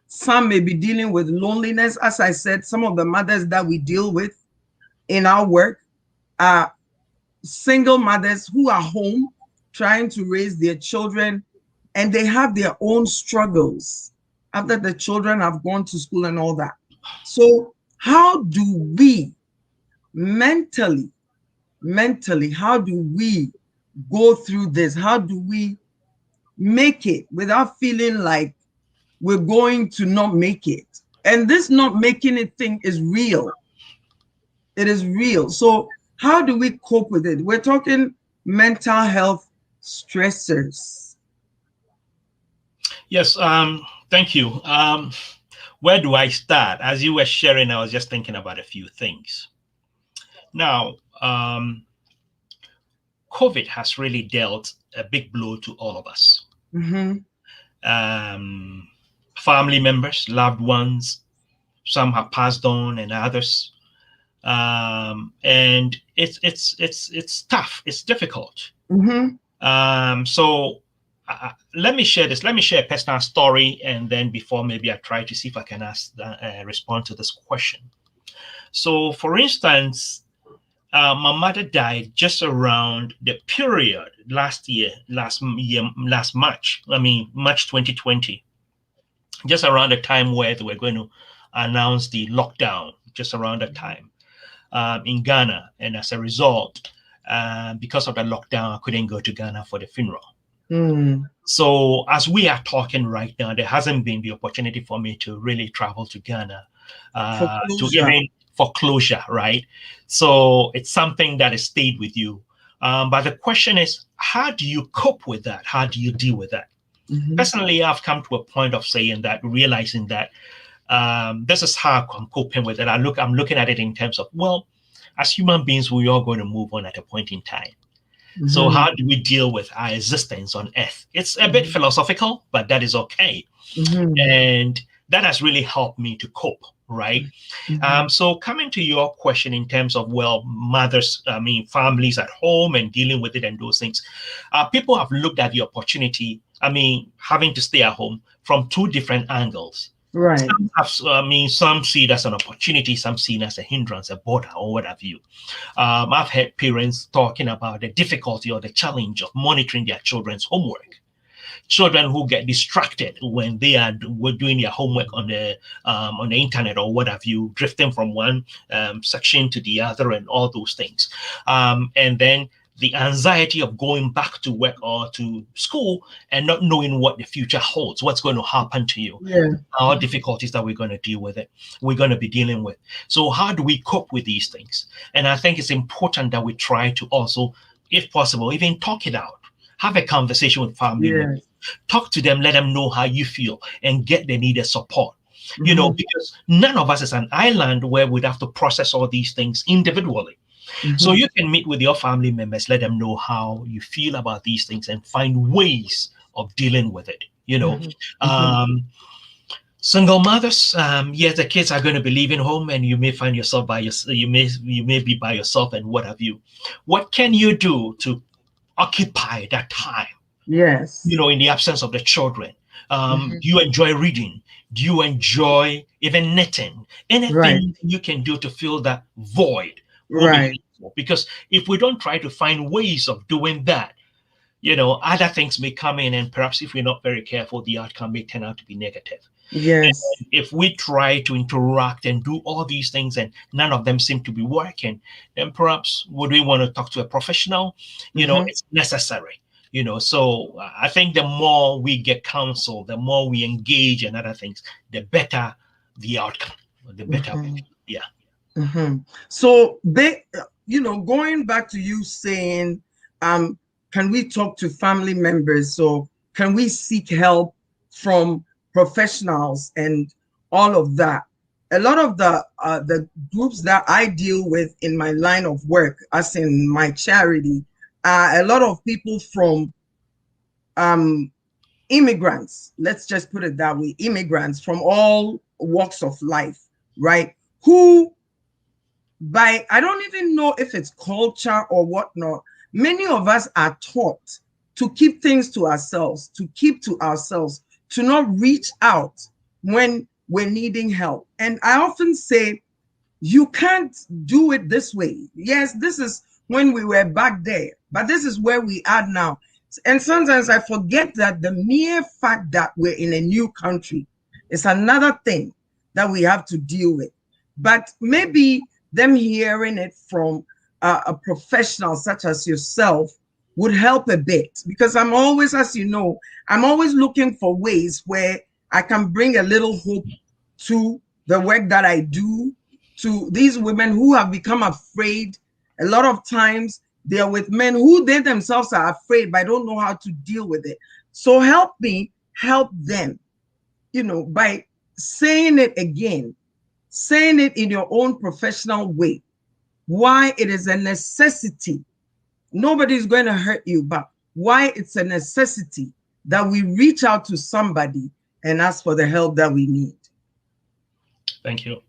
Some may be dealing with loneliness. As I said, some of the mothers that we deal with in our work are single mothers who are home trying to raise their children, and they have their own struggles after the children have gone to school and all that. So how do we mentally, how do we go through this? How do we make it without feeling like we're going to not make it? And this not making it thing is real. It is real. So how do we cope with it? We're talking mental health stressors. Yes, thank you. Where do I start? As you were sharing, I was just thinking about a few things. Now, COVID has really dealt a big blow to all of us. Mm-hmm. Family members, loved ones, some have passed on, and others. And it's tough. It's difficult. Mm-hmm. So let me share this. Let me share a personal story, and then before maybe I try to see if I can respond to this question. So, for instance, my mother died just around the period last March. I mean, March 2020, just around the time where they were going to announce the lockdown, just around that time in Ghana. And as a result, because of the lockdown, I couldn't go to Ghana for the funeral. So as we are talking right now, there hasn't been the opportunity for me to really travel to Ghana for closure, right? So it's something that has stayed with you. But the question is, how do you cope with that? How do you deal with that? Mm-hmm. Personally, I've come to a point of saying that, realizing that this is how I'm coping with it. I'm looking at it in terms of, well, as human beings, we are going to move on at a point in time. Mm-hmm. So how do we deal with our existence on Earth? It's a bit philosophical, but that is okay. Mm-hmm. And that has really helped me to cope, right? Mm-hmm. So coming to your question in terms of, well, families at home and dealing with it and those things, people have looked at the opportunity, having to stay at home from two different angles. Right. Some see it as an opportunity, some see it as a hindrance, a border, or what have you. I've heard parents talking about the difficulty or the challenge of monitoring their children's homework. Children who get distracted when they are doing their homework on the internet or what have you, drifting from one section to the other and all those things. And then the anxiety of going back to work or to school and not knowing what the future holds, what's going to happen to you, our difficulties that we're going to deal with it, we're going to be dealing with. So how do we cope with these things? And I think it's important that we try to also, if possible, even talk it out, have a conversation with family members, talk to them, let them know how you feel and get the needed support. Mm-hmm. Because none of us is an island where we'd have to process all these things individually. Mm-hmm. So you can meet with your family members, let them know how you feel about these things and find ways of dealing with it. Mm-hmm. Single mothers, yes, the kids are going to be leaving home and you may find yourself you may be by yourself and what have you. What can you do to occupy that time? Yes. In the absence of the children. Do you enjoy reading? Do you enjoy even knitting? Anything you can do to fill that void. Right. Because if we don't try to find ways of doing that, other things may come in, and perhaps if we're not very careful, the outcome may turn out to be negative. Yes. And if we try to interact and do all these things and none of them seem to be working, then perhaps would we want to talk to a professional? It's necessary. So I think the more we get counsel, the more we engage and other things, the better the outcome, the better. Mhm. Yeah. So going back to you saying, can we talk to family members? So can we seek help from professionals and all of that? A lot of the groups that I deal with in my line of work, as in my charity, are a lot of people from um, immigrants. Let's just put it that way: immigrants from all walks of life, right? Who I don't even know if it's culture or whatnot. Many of us are taught to keep things to ourselves, to keep to ourselves, to not reach out when we're needing help. And I often say, you can't do it this way. Yes, this is when we were back there, but this is where we are now. And sometimes I forget that the mere fact that we're in a new country is another thing that we have to deal with. But maybe them hearing it from a professional such as yourself would help a bit, because I'm always, as you know, I'm always looking for ways where I can bring a little hope to the work that I do, to these women who have become afraid. A lot of times they are with men who they themselves are afraid but don't know how to deal with it. So help me help them, by saying it again, saying it in your own professional way, why it is a necessity. Nobody's going to hurt you, but why it's a necessity that we reach out to somebody and ask for the help that we need. Thank you.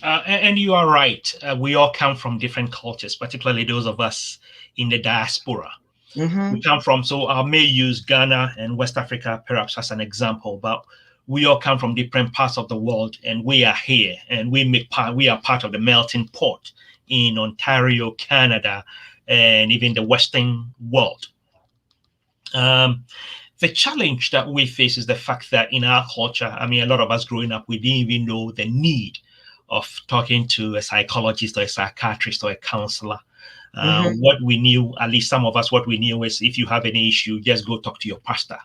And you are right. We all come from different cultures, particularly those of us in the diaspora. We Mm-hmm. come from, so I may use Ghana and West Africa perhaps as an example, but we all come from different parts of the world, and we are here, and we are part of the melting pot in Ontario, Canada, and even the Western world. Um, the challenge that we face is the fact that in our culture, I mean, a lot of us growing up, we didn't even know the need of talking to a psychologist or a psychiatrist or a counselor. Mm-hmm. What we knew, at least some of us, what we knew is if you have any issue, just go talk to your pastor.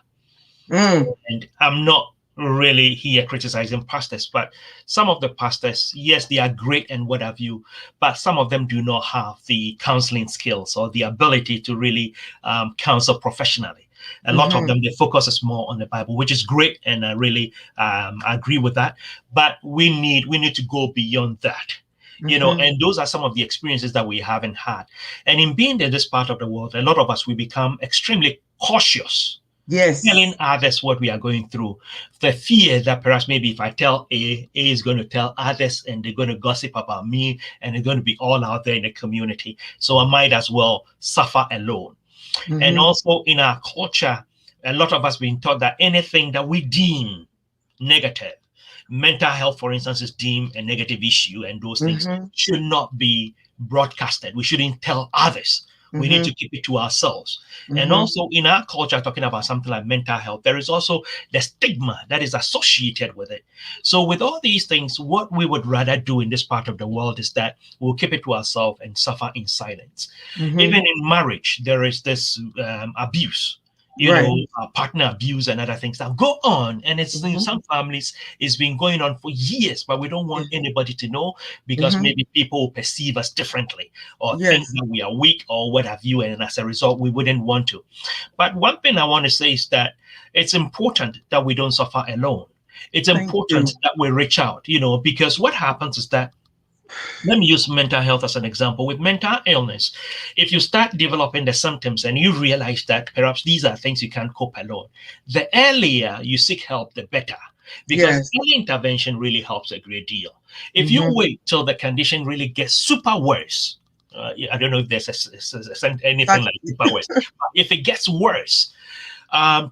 Mm. And I'm not really here criticizing pastors, but some of the pastors, yes, they are great and what have you, but some of them do not have the counseling skills or the ability to really counsel professionally. A lot of Mm-hmm. them, the focus is more on the Bible, which is great, and I really agree with that. But we need to go beyond that. Mm-hmm. And those are some of the experiences that we haven't had. And in being in this part of the world, a lot of us, we become extremely cautious telling Yes. others what we are going through. The fear that perhaps maybe if I tell A is going to tell others and they're going to gossip about me and they're going to be all out there in the community. So I might as well suffer alone. And Mm-hmm. also in our culture, a lot of us being taught that anything that we deem negative, mental health, for instance, is deemed a negative issue, and those things Mm-hmm. should not be broadcasted. We shouldn't tell others. We need Mm-hmm. to keep it to ourselves. And Mm-hmm. also in our culture, talking about something like mental health, there is also the stigma that is associated with it. So with all these things, what we would rather do in this part of the world is that we'll keep it to ourselves and suffer in silence. Mm-hmm. Even in marriage, there is this abuse, Right. partner abuse and other things that go on. And it's in Mm-hmm. some families, it's been going on for years, but we don't want anybody to know because Mm-hmm. maybe people will perceive us differently or think Yes. that we are weak or what have you. And as a result, we wouldn't want to. But one thing I want to say is that it's important that we don't suffer alone. It's Thank important you. that we reach out, because what happens is that let me use mental health as an example. With mental illness, if you start developing the symptoms and you realize that perhaps these are things you can't cope alone, the earlier you seek help, the better. Because Yes. early intervention really helps a great deal. If you Mm-hmm. wait till the condition really gets super worse, I don't know if there's anything Such. like super worse, but if it gets worse,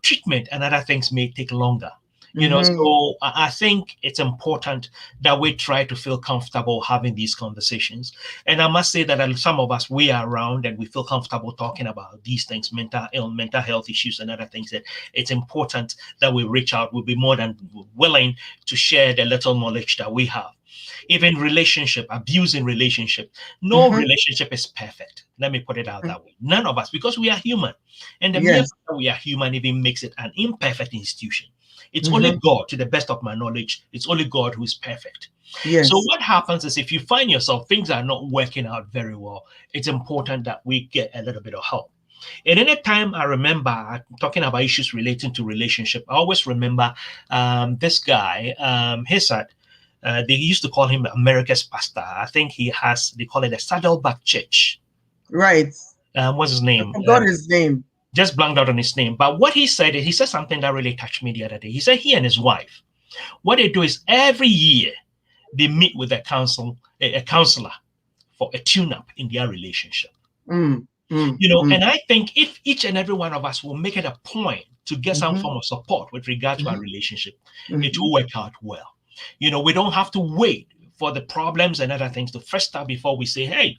treatment and other things may take longer. Mm-hmm. So I think it's important that we try to feel comfortable having these conversations. And I must say that some of us, we are around and we feel comfortable talking about these things, mental health issues and other things. That it's important that we reach out. We'll be more than willing to share the little knowledge that we have. Even relationship, abuse in relationship. No Mm-hmm. relationship is perfect. Let me put it out that way. None of us, because we are human. And the mere Yes. fact that we are human even makes it an imperfect institution. It's only Mm-hmm. God, to the best of my knowledge, it's only God who is perfect. So Yes. what happens is if you find yourself, things are not working out very well, it's important that we get a little bit of help. And any time I remember talking about issues relating to relationship, I always remember this guy, they used to call him America's pastor. I think they call it a Saddleback Church. Right. What's his I name? forgot his name. Just blanked out on his name. But what he said, he said something that really touched me the other day. He said he and his wife, what they do is every year they meet with a counselor for a tune-up in their relationship. Mm, mm, And mm, I think if each and every one of us will make it a point to get some mm-hmm, form of support with regard to our relationship, it mm-hmm. will work out well. We don't have to wait for the problems and other things to first start before we say, hey,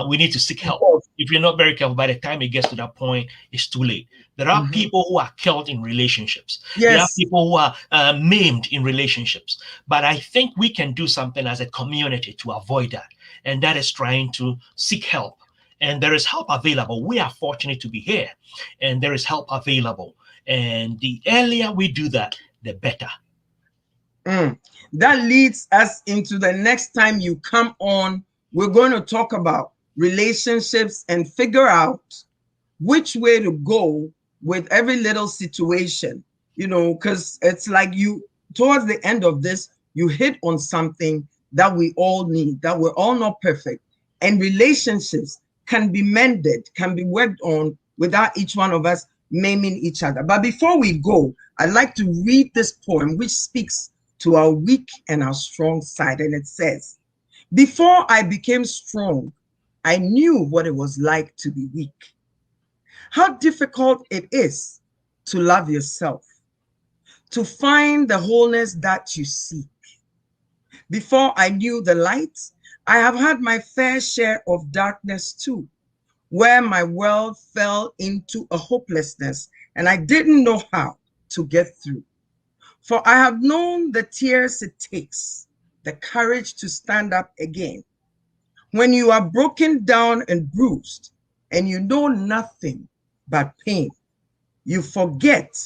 we need to seek help. If you're not very careful, by the time it gets to that point, it's too late. There are Mm-hmm. people who are killed in relationships. There are Yes. people who are maimed in relationships. But I think we can do something as a community to avoid that. And that is trying to seek help. And there is help available. We are fortunate to be here. And there is help available. And the earlier we do that, the better. That leads us into the next time you come on. We're going to talk about relationships and figure out which way to go with every little situation, because it's like towards the end of this, you hit on something that we all need, that we're all not perfect. And relationships can be mended, can be worked on without each one of us maiming each other. But before we go, I'd like to read this poem, which speaks to our weak and our strong side. And it says, before I became strong, I knew what it was like to be weak. How difficult it is to love yourself, to find the wholeness that you seek. Before I knew the light, I have had my fair share of darkness too, where my world fell into a hopelessness and I didn't know how to get through. For I have known the tears it takes, the courage to stand up again. When you are broken down and bruised and you know nothing but pain, you forget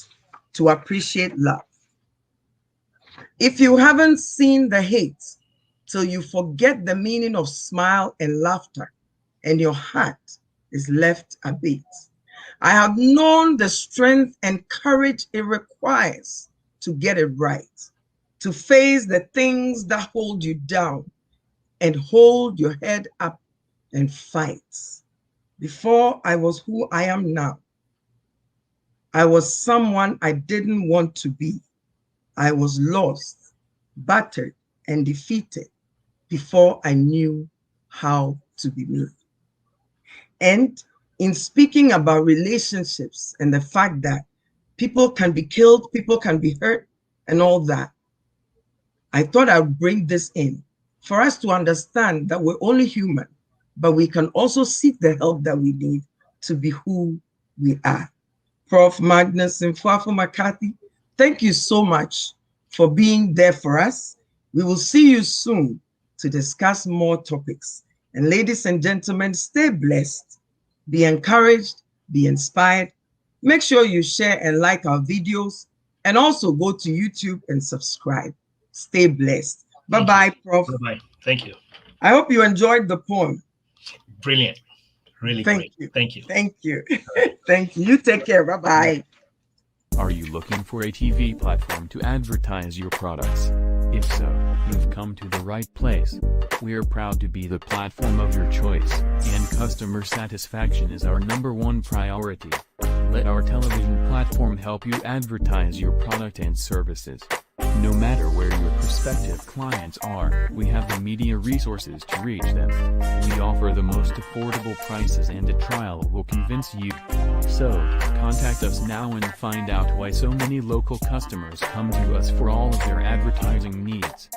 to appreciate love. If you haven't seen the hate till you forget the meaning of smile and laughter, and your heart is left a beat. I have known the strength and courage it requires to get it right, to face the things that hold you down and hold your head up and fight. Before I was who I am now, I was someone I didn't want to be. I was lost, battered, and defeated before I knew how to be me. And in speaking about relationships and the fact that people can be killed, people can be hurt, and all that, I thought I'd bring this in for us to understand that we're only human, but we can also seek the help that we need to be who we are. Prof. Magnus Mfoafo M'Carthy, thank you so much for being there for us. We will see you soon to discuss more topics. And ladies and gentlemen, stay blessed, be encouraged, be inspired. Make sure you share and like our videos, and also go to YouTube and subscribe. Stay blessed. Thank you. Bye-bye, Prof. Bye-bye. Thank you. I hope you enjoyed the poem. Brilliant. Really Thank great. you. Thank you. Thank you. Thank you. You take care. Bye-bye. Are you looking for a TV platform to advertise your products? If so, you've come to the right place. We're proud to be the platform of your choice, and customer satisfaction is our #1 priority. Let our television platform help you advertise your product and services. No matter where your prospective clients are, we have the media resources to reach them. We offer the most affordable prices, and a trial will convince you. So, contact us now and find out why so many local customers come to us for all of their advertising needs.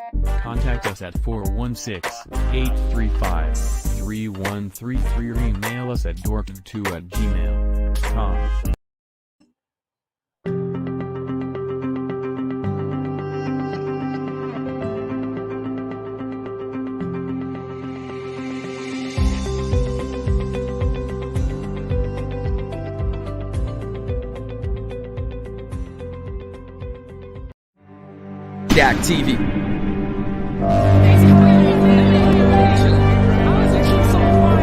Contact us at 416-835-3133 or email us at dork2@gmail.com. DAC TV.